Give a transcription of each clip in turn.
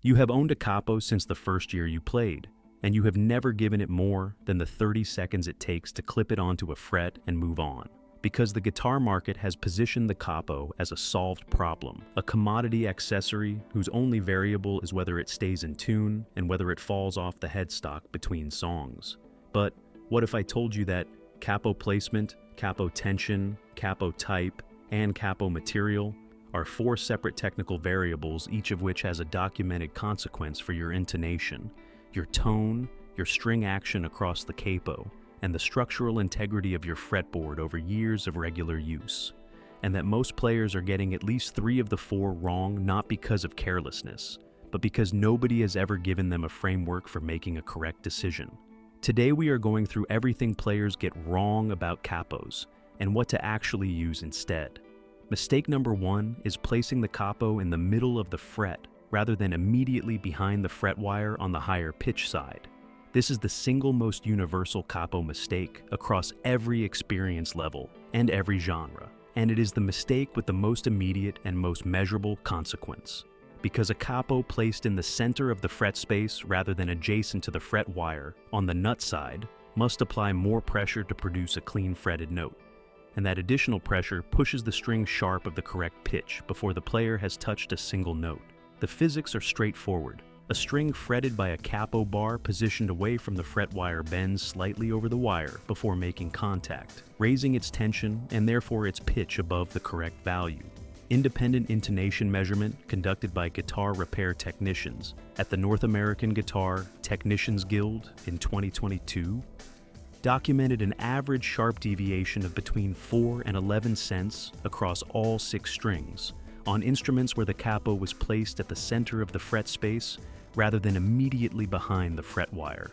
You have owned a capo since the first year you played, and you have never given it more than the 30 seconds it takes to clip it onto a fret and move on. Because the guitar market has positioned the capo as a solved problem, a commodity accessory whose only variable is whether it stays in tune and whether it falls off the headstock between songs. But what if I told you that capo placement, capo tension, capo type, and capo material are 4 separate technical variables, each of which has a documented consequence for your intonation, your tone, your string action across the capo, and the structural integrity of your fretboard over years of regular use, and that most players are getting at least 3 of the 4 wrong, not because of carelessness, but because nobody has ever given them a framework for making a correct decision. Today we are going through everything players get wrong about capos, and what to actually use instead. Mistake number 1 is placing the capo in the middle of the fret, rather than immediately behind the fret wire on the higher pitch side. This is the single most universal capo mistake across every experience level and every genre, and it is the mistake with the most immediate and most measurable consequence. Because a capo placed in the center of the fret space rather than adjacent to the fret wire on the nut side must apply more pressure to produce a clean fretted note, and that additional pressure pushes the string sharp of the correct pitch before the player has touched a single note. The physics are straightforward. A string fretted by a capo bar positioned away from the fret wire bends slightly over the wire before making contact, raising its tension and therefore its pitch above the correct value. Independent intonation measurement conducted by guitar repair technicians at the North American Guitar Technicians Guild in 2022 documented an average sharp deviation of between 4 and 11 cents across all 6 strings on instruments where the capo was placed at the center of the fret space rather than immediately behind the fret wire.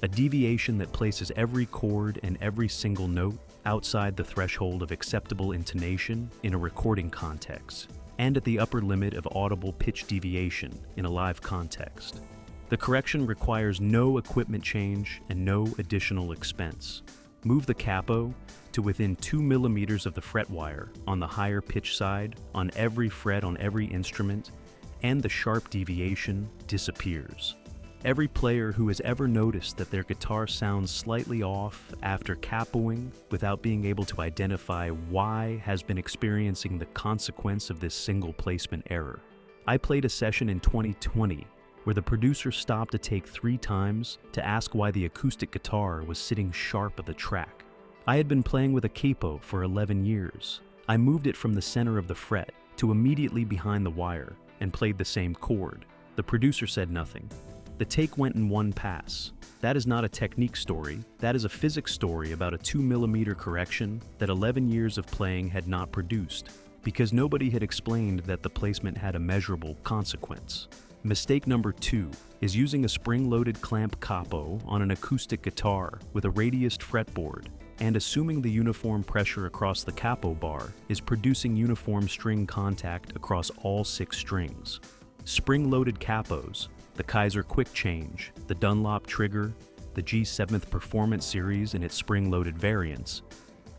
A deviation that places every chord and every single note outside the threshold of acceptable intonation in a recording context, and at the upper limit of audible pitch deviation in a live context. The correction requires no equipment change and no additional expense. Move the capo to within 2 millimeters of the fret wire on the higher pitch side on every fret on every instrument, and the sharp deviation disappears. Every player who has ever noticed that their guitar sounds slightly off after capoing without being able to identify why has been experiencing the consequence of this single placement error. I played a session in 2020 where the producer stopped to take 3 times to ask why the acoustic guitar was sitting sharp of the track. I had been playing with a capo for 11 years. I moved it from the center of the fret to immediately behind the wire and played the same chord. The producer said nothing. The take went in one pass. That is not a technique story, that is a physics story about a 2 millimeter correction that 11 years of playing had not produced, because nobody had explained that the placement had a measurable consequence. Mistake number 2 is using a spring-loaded clamp capo on an acoustic guitar with a radiused fretboard and assuming the uniform pressure across the capo bar is producing uniform string contact across all 6 strings. Spring-loaded capos, the Kaiser Quick Change, the Dunlop Trigger, the G7th Performance Series in its spring-loaded variants,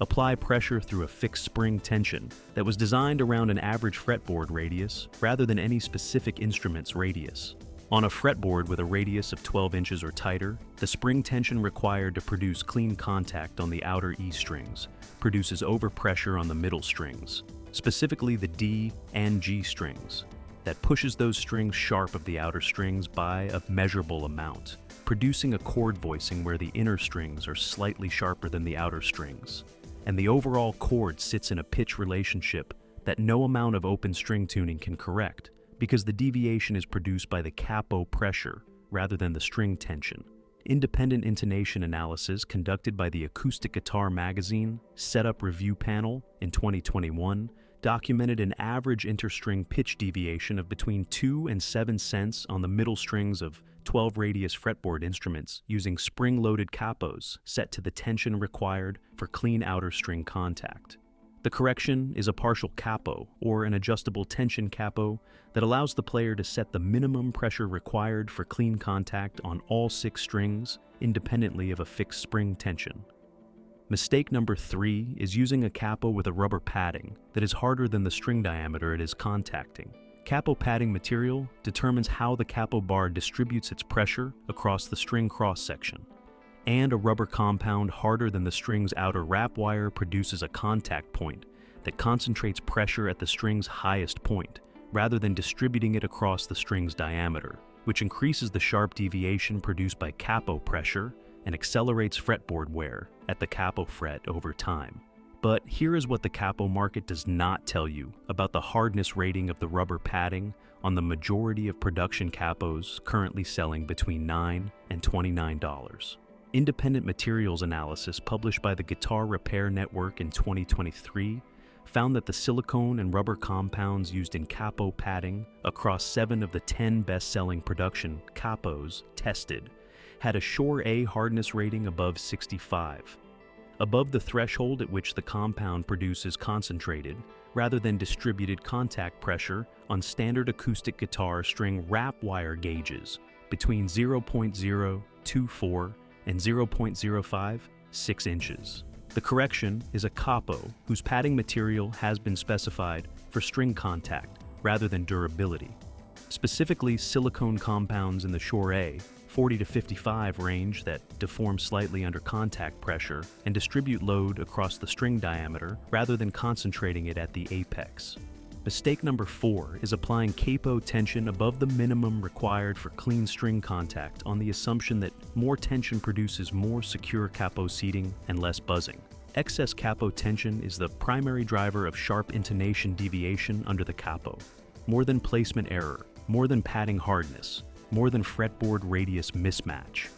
apply pressure through a fixed spring tension that was designed around an average fretboard radius rather than any specific instrument's radius. On a fretboard with a radius of 12 inches or tighter, the spring tension required to produce clean contact on the outer E strings produces overpressure on the middle strings, specifically the D and G strings, that pushes those strings sharp of the outer strings by a measurable amount, producing a chord voicing where the inner strings are slightly sharper than the outer strings, and the overall chord sits in a pitch relationship that no amount of open string tuning can correct, because the deviation is produced by the capo pressure rather than the string tension. Independent intonation analysis conducted by the Acoustic Guitar Magazine Setup Review Panel in 2021 documented an average interstring pitch deviation of between 2 and 7 cents on the middle strings of 12 radius fretboard instruments using spring-loaded capos set to the tension required for clean outer string contact. The correction is a partial capo, or an adjustable tension capo, that allows the player to set the minimum pressure required for clean contact on all 6 strings, independently of a fixed spring tension. Mistake number 3 is using a capo with a rubber padding that is harder than the string diameter it is contacting. Capo padding material determines how the capo bar distributes its pressure across the string cross-section, and a rubber compound harder than the string's outer wrap wire produces a contact point that concentrates pressure at the string's highest point, rather than distributing it across the string's diameter, which increases the sharp deviation produced by capo pressure and accelerates fretboard wear at the capo fret over time. But here is what the capo market does not tell you about the hardness rating of the rubber padding on the majority of production capos currently selling between $9 and $29. Independent materials analysis published by the Guitar Repair Network in 2023 found that the silicone and rubber compounds used in capo padding across 7 of the 10 best-selling production capos tested had a Shore A hardness rating above 65, above the threshold at which the compound produces concentrated, rather than distributed contact pressure on standard acoustic guitar string wrap wire gauges between 0.024 and 0.056 inches. The correction is a capo whose padding material has been specified for string contact rather than durability. Specifically, silicone compounds in the Shore A 40 to 55 range that deform slightly under contact pressure and distribute load across the string diameter rather than concentrating it at the apex. Mistake number 4 is applying capo tension above the minimum required for clean string contact on the assumption that more tension produces more secure capo seating and less buzzing. Excess capo tension is the primary driver of sharp intonation deviation under the capo, more than placement error, more than padding hardness, more than fretboard radius mismatch.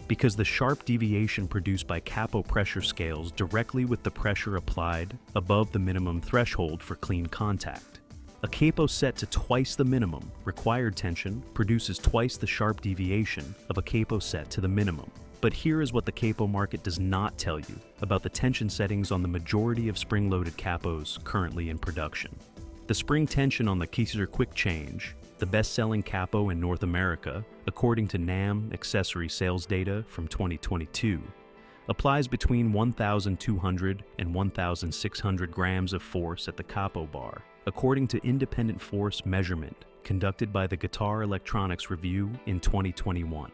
Because the sharp deviation produced by capo pressure scales directly with the pressure applied above the minimum threshold for clean contact. A capo set to twice the minimum required tension produces twice the sharp deviation of a capo set to the minimum. But here is what the capo market does not tell you about the tension settings on the majority of spring-loaded capos currently in production. The spring tension on the Keyser Quick Change, the best-selling capo in North America, according to NAMM accessory sales data from 2022, applies between 1,200 and 1,600 grams of force at the capo bar, according to independent force measurement conducted by the Guitar Electronics Review in 2021.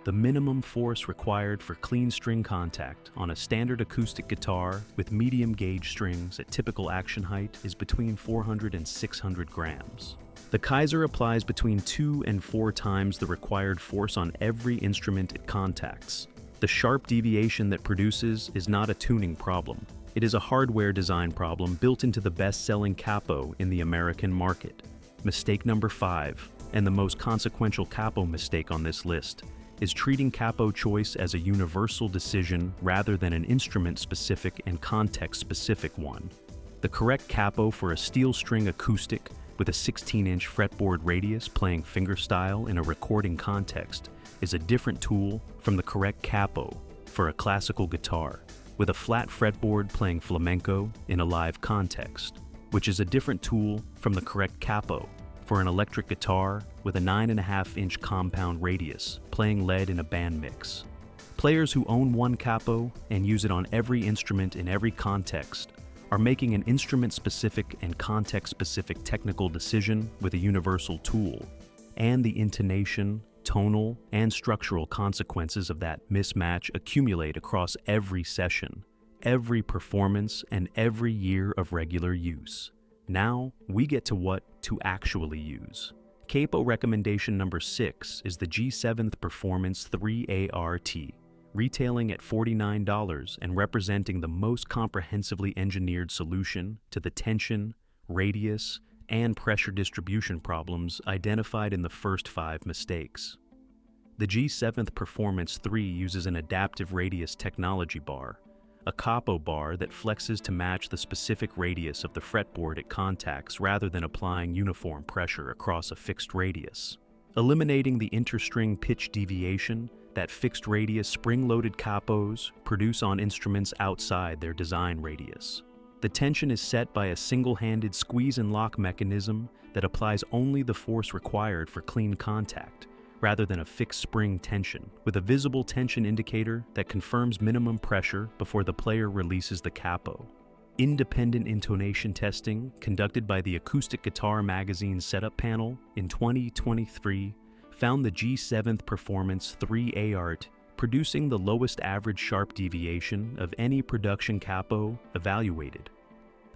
The minimum force required for clean string contact on a standard acoustic guitar with medium gauge strings at typical action height is between 400 and 600 grams. The Keyser applies between 2 and 4 times the required force on every instrument it contacts. The sharp deviation that produces is not a tuning problem. It is a hardware design problem built into the best-selling capo in the American market. Mistake number 5, and the most consequential capo mistake on this list, is treating capo choice as a universal decision rather than an instrument-specific and context-specific one. The correct capo for a steel string acoustic with a 16-inch fretboard radius playing fingerstyle in a recording context is a different tool from the correct capo for a classical guitar with a flat fretboard playing flamenco in a live context, which is a different tool from the correct capo for an electric guitar with a 9.5-inch compound radius playing lead in a band mix. Players who own one capo and use it on every instrument in every context are making an instrument-specific and context-specific technical decision with a universal tool, and the intonation, tonal, and structural consequences of that mismatch accumulate across every session, every performance, and every year of regular use. Now, we get to what to actually use. Capo recommendation number 6 is the G7 Performance 3 ART, retailing at $49 and representing the most comprehensively engineered solution to the tension, radius, and pressure distribution problems identified in the first 5 mistakes. The G7 Performance 3 uses an adaptive radius technology bar, a capo bar that flexes to match the specific radius of the fretboard it contacts rather than applying uniform pressure across a fixed radius, eliminating the interstring pitch deviation that fixed radius spring-loaded capos produce on instruments outside their design radius. The tension is set by a single-handed squeeze and lock mechanism that applies only the force required for clean contact, rather than a fixed spring tension, with a visible tension indicator that confirms minimum pressure before the player releases the capo. Independent intonation testing conducted by the Acoustic Guitar Magazine Setup Panel in 2023 found the G7th Performance 3 ART producing the lowest average sharp deviation of any production capo evaluated.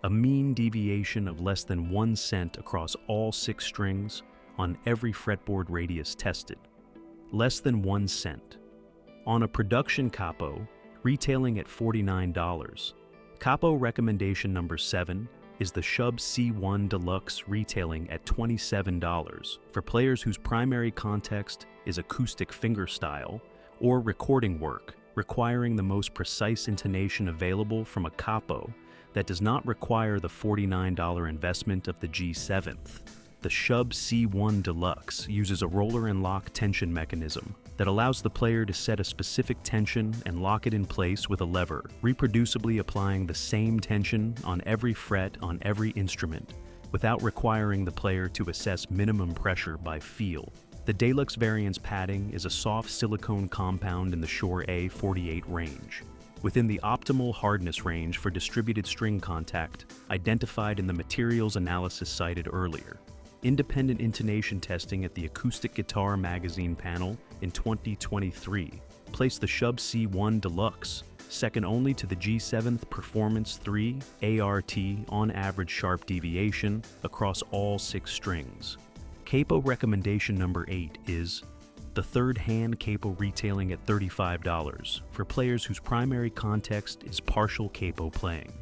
A mean deviation of less than 1 cent across all 6 strings on every fretboard radius tested. Less than 1 cent. On a production capo, retailing at $49, capo recommendation number 7 is the Shub C1 Deluxe retailing at $27 for players whose primary context is acoustic fingerstyle or recording work requiring the most precise intonation available from a capo that does not require the $49 investment of the G7th. The Shub C1 Deluxe uses a roller and lock tension mechanism that allows the player to set a specific tension and lock it in place with a lever, reproducibly applying the same tension on every fret on every instrument, without requiring the player to assess minimum pressure by feel. The Deluxe variant's padding is a soft silicone compound in the Shure A48 range, within the optimal hardness range for distributed string contact identified in the materials analysis cited earlier. Independent intonation testing at the Acoustic Guitar Magazine panel in 2023 placed the Shub C1 Deluxe second only to the G7th Performance 3 ART on average sharp deviation across all 6 strings. Capo recommendation number 8 is the third hand capo retailing at $35 for players whose primary context is partial capo playing.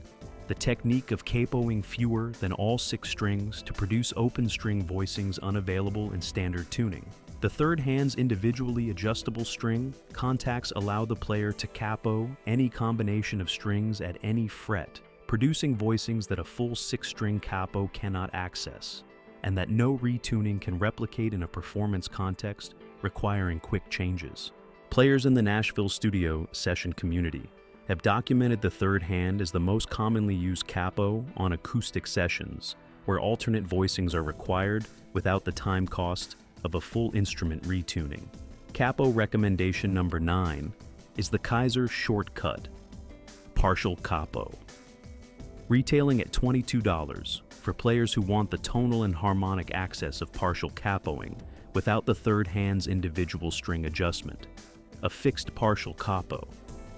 The technique of capoing fewer than all 6 strings to produce open string voicings unavailable in standard tuning. The third hand's individually adjustable string contacts allow the player to capo any combination of strings at any fret, producing voicings that a full 6-string capo cannot access, and that no retuning can replicate in a performance context requiring quick changes. Players in the Nashville studio session community have documented the third hand as the most commonly used capo on acoustic sessions, where alternate voicings are required without the time cost of a full instrument retuning. Capo recommendation number 9 is the Kaiser Shortcut Partial Capo, retailing at $22 for players who want the tonal and harmonic access of partial capoing without the third hand's individual string adjustment. A fixed partial capo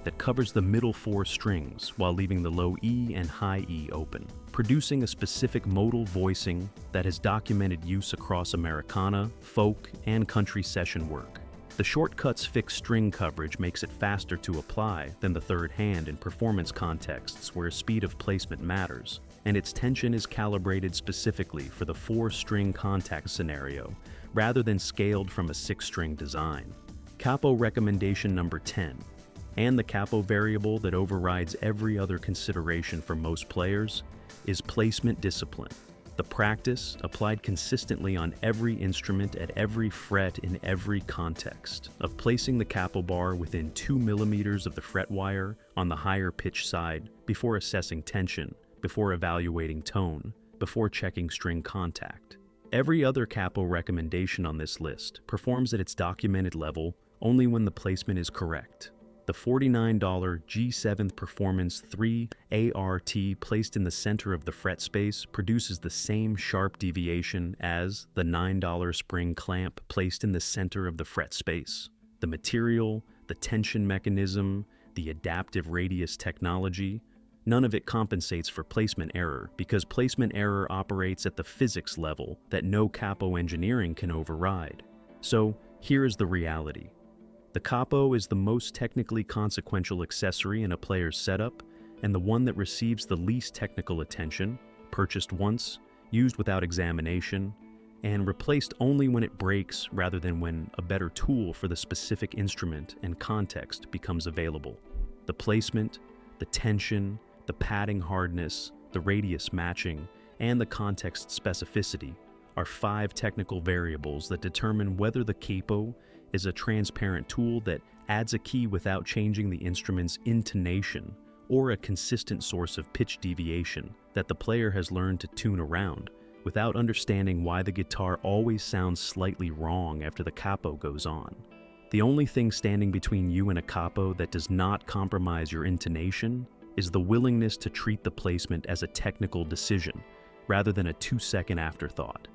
that covers the middle 4 strings while leaving the low E and high E open, producing a specific modal voicing that has documented use across Americana, folk, and country session work. The Shortcut's fixed string coverage makes it faster to apply than the third hand in performance contexts where speed of placement matters, and its tension is calibrated specifically for the 4-string contact scenario rather than scaled from a 6-string design. Capo recommendation number 10, and the capo variable that overrides every other consideration for most players, is placement discipline. The practice, applied consistently on every instrument at every fret in every context, of placing the capo bar within 2 millimeters of the fret wire on the higher pitch side before assessing tension, before evaluating tone, before checking string contact. Every other capo recommendation on this list performs at its documented level only when the placement is correct. The $49 G7th Performance 3 ART placed in the center of the fret space produces the same sharp deviation as the $9 spring clamp placed in the center of the fret space. The material, the tension mechanism, the adaptive radius technology, none of it compensates for placement error because placement error operates at the physics level that no capo engineering can override. So here is the reality. The capo is the most technically consequential accessory in a player's setup and the one that receives the least technical attention, purchased once, used without examination, and replaced only when it breaks rather than when a better tool for the specific instrument and context becomes available. The placement, the tension, the padding hardness, the radius matching, and the context specificity are 5 technical variables that determine whether the capo is a transparent tool that adds a key without changing the instrument's intonation, or a consistent source of pitch deviation that the player has learned to tune around without understanding why the guitar always sounds slightly wrong after the capo goes on. The only thing standing between you and a capo that does not compromise your intonation is the willingness to treat the placement as a technical decision, rather than a 2-second afterthought.